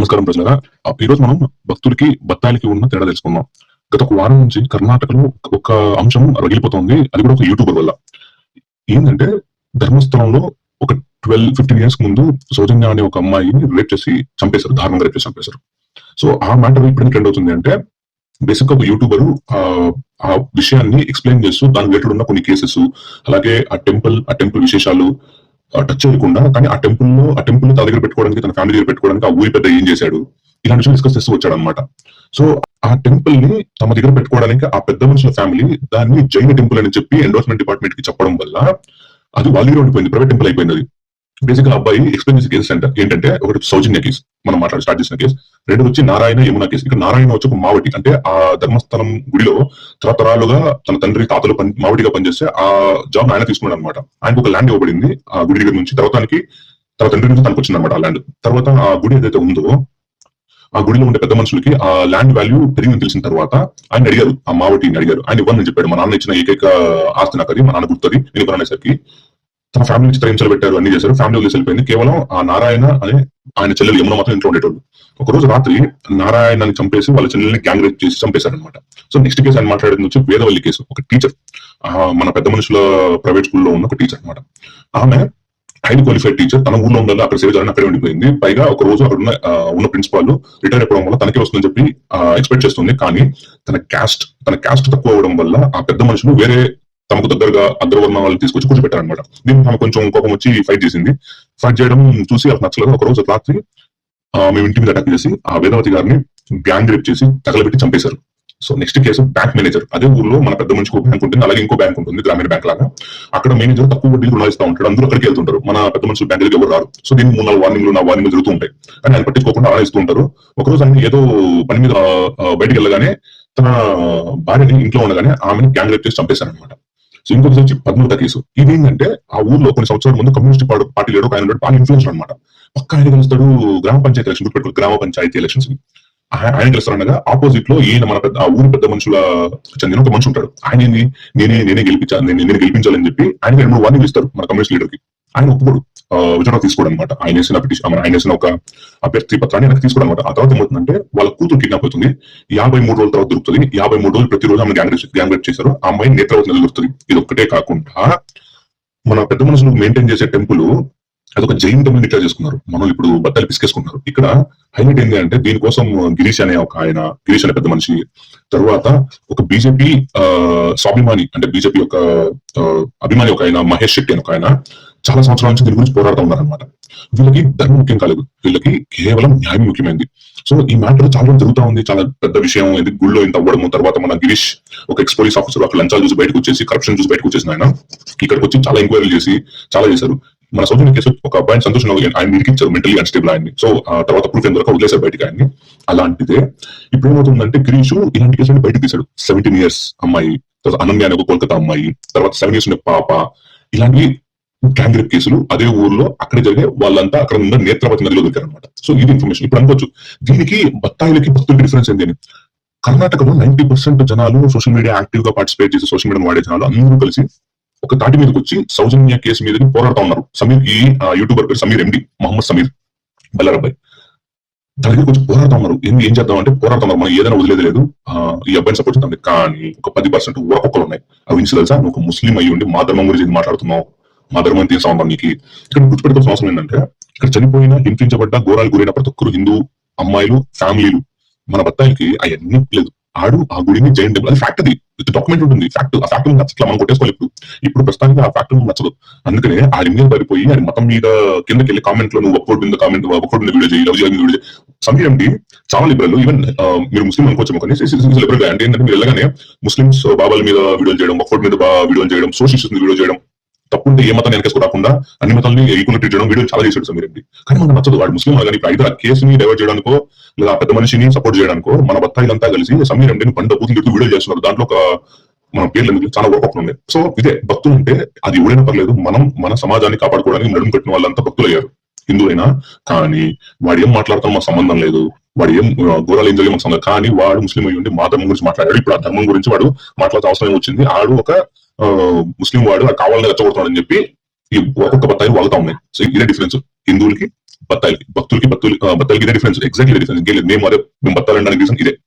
నమస్కారం ప్రజలారా. ఈరోజు మనం భక్తులకి బత్తాయిలకి ఉన్న తేడా తెలుసుకుందాం. గత ఒక వారం నుంచి కర్ణాటకలో ఒక అంశం రగిలిపోతుంది. అది కూడా ఒక యూట్యూబర్ వల్ల. ఏంటంటే ధర్మస్థలంలో ఒక 12-15 ఇయర్స్ ముందు సౌజన్య అనే ఒక అమ్మాయిని రేప్ చేసి చంపేశారు. దారుణంగా రేప్ చేసి చంపేశారు. సో ఆ మ్యాటర్ ఇప్పుడు ట్రెండ్ అవుతుంది అంటే బేసిక్ గా ఒక యూట్యూబర్ ఆ విషయాన్ని ఎక్స్ప్లెయిన్ చేస్తూ దాని రిలేటెడ్ ఉన్న కొన్ని కేసెస్, అలాగే ఆ టెంపుల్ విశేషాలు టచ్ చేయకుండా, కానీ ఆ టెంపుల్ తన దగ్గర పెట్టుకోవడానికి, తన ఫ్యామిలీ దగ్గర పెట్టుకోవడానికి ఆ ఊరి పెద్ద ఏం చేశాడు, ఇలాంటి విషయం డిస్కస్ చేస్తూ వచ్చాడు అనమాట. సో ఆ టెంపుల్ ని తమ దగ్గర పెట్టుకోవడానికి ఆ పెద్ద మనుషుల ఫ్యామిలీ దాన్ని జైన టెంపుల్ అని చెప్పి ఎండోర్స్మెంట్ డిపార్ట్మెంట్ కి చెప్పడం వల్ల అది వాళ్ళ ఉండిపోయింది, ప్రైవేట్ టెంపుల్ అయిపోయింది. అది బేసిక్ గా అబ్బాయి ఎక్స్ప్లెయిన్ చేసే కేసెస్ అంటే ఏంటంటే, ఒకటి సౌజన్య కేసు మనం స్టార్ట్ చేసిన కేసు, రెండు వచ్చి నారాయణ యమున కేసు. ఇక్కడ నారాయణ వచ్చి ఒక మావటి, అంటే ఆ ధర్మస్థలం గుడిలో తరతరాలుగా తన తండ్రి తాతలు మావటిగా పనిచేస్తే ఆ జాబ్ ఆయన తీసుకున్నాడు అనమాట. ఆయనకు ఒక ల్యాండ్ ఇవ్వబడింది ఆ గుడి దగ్గర నుంచి, తన తండ్రి నుంచి తనకు వచ్చింది అనమాట ఆ ల్యాండ్. తర్వాత ఆ గుడి ఏదైతే ఉందో ఆ గుడిలో ఉండే పెద్ద మనుషులకి ఆ ల్యాండ్ వాల్యూ పెరిగింది తెలిసిన తర్వాత ఆయన అడిగారు, ఆ మావటిని అడిగారు. ఆయన ఇవ్వని చెప్పాడు. మా నాన్న ఇచ్చిన ఏకైక ఆస్తి నాకు, అది మా నాన్న గుర్తుంది, నేను ఇవ్వనేసరికి తన ఫ్యామిలీ నుంచి హింసలు పెట్టారు, అన్ని చేశారు. ఫ్యామిలీ వదిలేసి వెళ్ళిపోయింది. కేవలం ఆ నారాయణ అనే ఆయన చెల్లెలు యమున మాత్రం ఇంట్లో ఉండేటోళ్ళు. ఒక రోజు రాత్రి నారాయణని చంపేసి వాళ్ళ చెల్లెల్ని గ్యాంగ్ రేప్ చేసి చంపేశారు అనమాట. సో నెక్స్ట్ కేసు ఆయన మాట్లాడేది వచ్చి వేదవల్లి కేసు. ఒక టీచర్, మన పెద్ద మనుషుల ప్రైవేట్ స్కూల్లో ఉన్న ఒక టీచర్ అనమాట. ఆమె హైలీ క్వాలిఫైడ్ టీచర్, తన ఊర్లో ఉండాలి, అక్కడ సేవ చేయాలని అక్కడే ఉండిపోయింది. పైగా ఒక రోజు అక్కడ ఉన్న ప్రిన్సిపాల్ రిటైర్ అయిపోవడం వల్ల తనకే వస్తుందని చెప్పి ఎక్స్పెక్ట్ చేస్తుంది. కానీ తన క్యాస్ట్ తక్కువ అవడం వల్ల ఆ పెద్ద మనుషులు వేరే తమకు దగ్గరగా అగ్రవర్ణ వాళ్ళు తీసుకొచ్చి కూర్చోబెట్టారనమాట. దీనికి ఆమె కొంచెం కోపం వచ్చి ఫైట్ చేసింది. ఫైట్ చేయడం చూసి అలా నచ్చలేదు. ఒక రోజు రాత్రి మేము ఇంటి మీద అటాక్ చేసి ఆ వేదవతి గారిని గ్యాంగ్ రేప్ చేసి తగలబెట్టి చంపేశారు. So next case bank manager. అదే ఊర్లో మన పెద్ద మనిషికి ఒక బ్యాంక్ ఉంటుంది, అలాగే ఇంకో బ్యాంక్ ఉంటుంది, గ్రామీణ బ్యాంక్ లాగా. అక్కడ మేనేజర్ తక్కువ వడ్డీలు రుణాలు ఇస్తూ ఉంటాడు. అందరూ అక్కడికి వెళ్తుంటారు, మన పెద్ద మనుషులు బ్యాంక్ దగ్గర ఎవరు రారు. సో దీనికి 3-4 వార్నింగ్లు జరుగుతూ ఉంటాయి. కానీ ఆయన పట్టించుకోకుండా అలా ఇస్తూ ఉంటారు. ఒకరోజు ఆయన ఏదో పని మీద బయటికి వెళ్ళగానే తన భార్యని ఇంట్లో ఉండగానే ఆమెను గ్యాంగ్ రేప్ చేసి చంపేశారు అనమాట. సో ఇంకొక వచ్చి పద్మూత కేసు. ఇదేంటంటే ఆ ఊర్లో కొన్ని సంవత్సరాల ముందు కమ్యూనిస్ట్ పార్టీ లీడర్ ఆయన బాగా ఇన్ఫ్లుయెన్సర్ అనమాట. పక్క ఆయన గెలుస్తాడు గ్రామ పంచాయతీ ఎలక్షన్, గుర్తుపెట్టుకో, గ్రామ పంచాయతీ ఎలక్షన్స్ ఆయన గెలుస్తారనగా ఆపోజిట్ లో ఈయన మన ఆ ఊరి పెద్ద మనుషుల చెందిన ఒక మనిషి ఉంటాడు. ఆయన నేనే గెలిపించాలని చెప్పి ఆయన 2-3 వార్నింగ్లు ఇస్తారు మన కమ్యూనిస్ట్ లీడర్ కి. ఆయన ఒప్పుకోడు, విచారణ తీసుకోవడం అనమాట. ఆయన వేసిన ఒక అభ్యర్థి పత్రాన్ని ఆయనకు తీసుకోవడం అనమాట. ఆ తర్వాత ఏమవుతుందంటే వాళ్ళ కూతురు కిడ్నాప్ అవుతుంది. 53 రోజుల తర్వాత దొరుకుతుంది. 53 రోజులు ప్రతిరోజు ఆమె గ్యాంగ్ రేప్ చేశారు. ఆ అమ్మాయి నేత్రవతి దొరుకుతుంది. ఇది ఒక్కటే కాకుండా మన పెద్ద మనుషులు మెయింటైన్ చేసే టెంపుల్ అదొక జైన్ టెంపుల్ డిక్లేర్ చేసుకున్నారు. మనం ఇప్పుడు బత్తాలు పిసికేసుకున్నారు. ఇక్కడ హైలైట్ ఏంటి అంటే దీనికోసం గిరీష్ అనే పెద్ద మనిషి, తర్వాత ఒక బీజేపీ స్వాభిమాని, అంటే బీజేపీ యొక్క అభిమాని ఒక ఆయన మహేష్ శెట్టి అని ఒక ఆయన చాలా సంవత్సరాల నుంచి దీని గురించి పోరాడుతూ ఉన్నారనమాట. వీళ్ళకి ధర్మం ముఖ్యం కాలేదు, వీళ్ళకి కేవలం న్యాయం ముఖ్యమైంది. సో ఈ మ్యాటర్ చాలా జరుగుతూ ఉంది, చాలా పెద్ద విషయం. ఇది గుళ్ళో ఇంత అవ్వడము, తర్వాత మన గిరీష్ ఒక ఎక్స్ పోలీస్ ఆఫీసర్ అక్కడ లంచాలు చూసి బయటకు వచ్చేసి, కరప్షన్ చూసి బయటకు వచ్చేసిన ఆయన ఇక్కడికి వచ్చి చాలా ఎంక్వైరీలు చేసి చాలా చేశారు. మన సౌజన్య కేసు ఒక అబ్బాయిని సంతోషంగా ఆయన ఇరికించారు, మెంటలీ అన్స్టేబుల్ ఆయన్ని. సో తర్వాత ప్రూఫ్ ఎందుకు వదిలేశారు బయటకు ఆయన్ని. అలాంటిదే ఇప్పుడు ఏమవుతుందంటే గిరీష్ ఇలాంటి కేసులు బయటకు తీశాడు. 17 ఇయర్స్ అమ్మాయి, తర్వాత అనన్య అనే ఒక కోల్కతా అమ్మాయి, తర్వాత 7 ఇయర్స్ ఉండే పాప, ఇలాంటి గ్యాంగ్ రేప్ కేసులు అదే ఊర్లో అక్కడ జరిగే వాళ్ళంతా అక్కడ ఉన్న నేత్రవతి నదిలో దొరికారు అనమాట. సో ఇది ఇన్ఫర్మేషన్. ఇప్పుడు అనుకోవచ్చు దీనికి బత్తాయిలకి భక్తులకి డిఫరెన్స్ ఏంటి అని. కర్ణాటకలో 90% జనాలు సోషల్ మీడియా యాక్టివ్ గా పార్టిసిపేట్ చేసి సోషల్ మీడియా వాడే జనాలు అందరూ కలిసి ఒక తాటి మీదకి వచ్చి సౌజన్య కేసు మీద పోరాడుతూ ఉన్నారు. సమీర్ కి యూట్యూబర్ పేరు సమీర్, MD మొహమ్మద్ సమీర్ బల్లారబ్బాయి. దాని దగ్గరికి వచ్చి పోరాడుతూ ఉన్నారు. ఏం చేద్దాం అంటే పోరాడుతూ ఉన్నారు, మనం ఏదైనా వదిలేదు లేదు, ఈ అబ్బాయిని సపోర్ట్ చేద్దాం. కానీ ఒక 10% ఊరకొక్కలు ఉన్నాయి. అవి నుంచి తెలుసా, నువ్వు ఒక ముస్లిం అయ్యి ఉండి మా ధర్మం గురించి మాట్లాడుతున్నావు, మా ధర్మం తీసా ఉంటాం నీకు. ఇక్కడ గుర్తుపెట్టుకోవాల్సిన అవసరం ఏంటంటే ఇక్కడ చనిపోయిన, హింసించబడ్డ, ఘోరాలు గురైన ప్రతి ఒక్కరు హిందూ అమ్మాయిలు, ఫ్యామిలీలు. మన బత్తాయికి అవన్నీ లేదు. ఆడు ఆ గుడిని జైన్ టెంపుల్, అది ఫ్యాక్ట్, అది డాక్యుమెంట్ ఉంటుంది. ఆ ఫ్యాక్ట్ నచ్చట్లా మనం కొట్టేసుకోవాలి. ఇప్పుడు ప్రస్తుతానికి ఆ ఫ్యాక్ట్ నచ్చదు. అందుకనే ఆడి మీద పడిపోయి ఆడి మతం మీద కిందకి వెళ్ళి కామెంట్ లో నువ్వు ఒక్కోటి మీద వీడియో చేయి, లవ్ చేయాలి వీడియో. సమీర్ MD చాలా లిబరల్. ఈవెన్ మీరు ముస్లిం అనుకోవచ్చు కానీ లిబరల్ గా. అంటే ఏంటంటే మీరు వెళ్ళగానే ముస్లిమ్స్ బాబాల మీద వీడియోలు చేయడం, ఒక్కోటి మీద వీడియోలు చేయడం, సోషల్ ఇష్యూస్ మీద వీడియో చేయడం, తప్పుంటే ఏ మతాన్ని వెనకేసుకు రాకుండా అన్ని మతాలని ఈక్వల్ ట్రీట్ చేయడం, వీడియో చాలా చేశాడు సమీర్ MD. కానీ మనకు నచ్చదు. వాడు ముస్లిం కానీ ఇప్పుడు అయితే ఆ కేసుని డైవర్ట్ చేయడానికో లేదా పెద్ద మనిషిని సపోర్ట్ చేయడానికో మన బత్తాయిలంతా కలిసి సమీర్ MDని పంట పూర్తి వీడియో చేస్తున్నారు. దాంట్లో ఒక మన పేర్లు ఎందుకు చాలా ఊరకొక్కలు ఉన్నాయి. సో ఇదే భక్తులు అంటే అది ఎవరైనా పర్లేదు, మనం మన సమాజాన్ని కాపాడుకోవడానికి నడుము కట్టిన వాళ్ళంతా భక్తులు అయ్యారు, హిందువులైనా. కానీ వాడు ఏం మాట్లాడతాం మాకు సంబంధం లేదు, వాడు ఏం ఘోరాలు ఏం జరిగే మాకు సంబంధం. కానీ వాడు ముస్లిం అయ్యి ఉండి మా ధర్మం గురించి మాట్లాడాడు. ఇప్పుడు ఆ ధర్మం గురించి వాడు మాట్లాడాల్సిన అవసరం వచ్చింది. ఆడు ఒక ముస్లిం వాడు కావాలని రెచ్చగొడుతున్నాడని చెప్పి ఈ ఒక్కొక్క బత్తాయిలు వాగుతా ఉన్నాయి. సో ఇదే డిఫరెన్స్ హిందువులకి బత్తాయిలకి. భక్తులకి బత్తాయిలకి ఇదే డిఫరెన్స్. ఎగ్జాక్ట్లీ ఇదే డిఫరెన్స్. ఇంకేం లేదు. మేము బత్తాలు అనడానికి రీజన్ ఇదే.